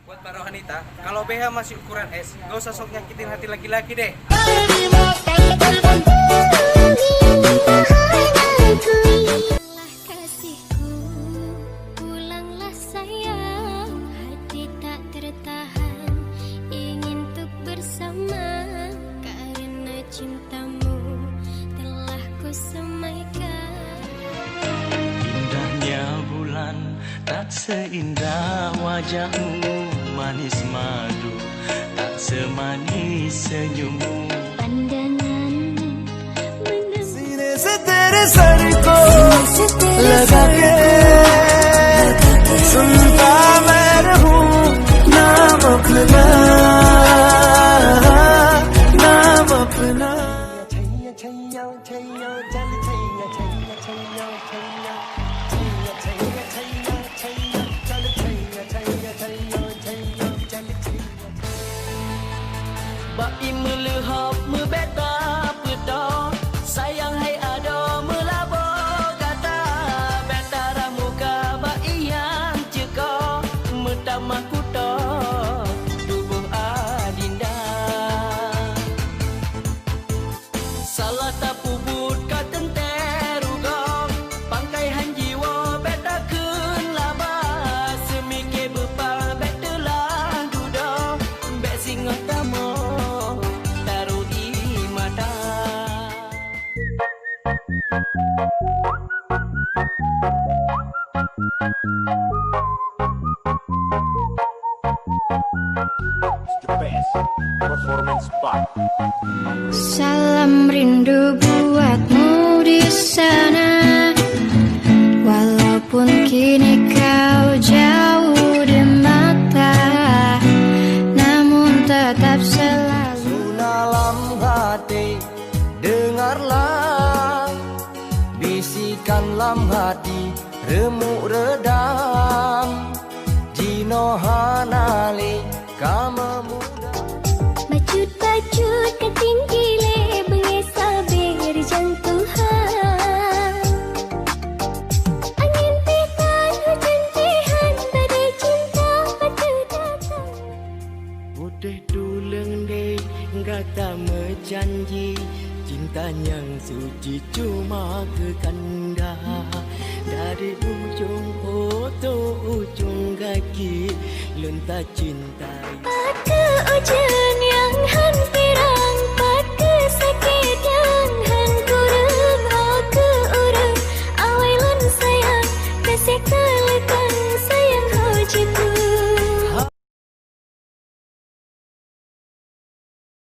Buat para wanita, kalau BH masih ukuran S, gak usah sok nyakitin hati laki-laki deh. Kasihku, pulanglah sayang, hati tak tertahan, ingin untuk bersama, karena cintamu telah ku semaikan. Indahnya bulan tak seindah wajahmu, manis madu tak semanis senyummu. Pandanganmu सीने से तेरे सर को लगा के सुनता मैं रहूं नाम अपना, नाम अपना. छैया छैया छैया चल छैया छैया छैया छैया छैया छैया छैया छैया चल छैया छैया छैया छैया चल छैया. Baik melihat membeta peta, sayang hai ada melabo kata, beta ramuka baik yang jika metama kuta tubuh adinda. Salah tak pubut kata teruga, pangkaian jiwa beta kun laba, semikir bepal beta lah duda, bet singa tamo taruh di mata. The best performance spot. Salam rindu buatmu di sana, walaupun kini kau jauh di mata, namun tetap selalu. Dalam hati dengarlah bisikan lam hati remuk redam Dino hanali kama muda. Bacut-bacut keting gile bengesaber jantuhan, angin pekan hujan tihan, badai cinta batu datang. Putih tulung deh kata menjanji, cinta yang suci cuma kekanda, dari ujung otot ujung kaki lontar cinta. Aku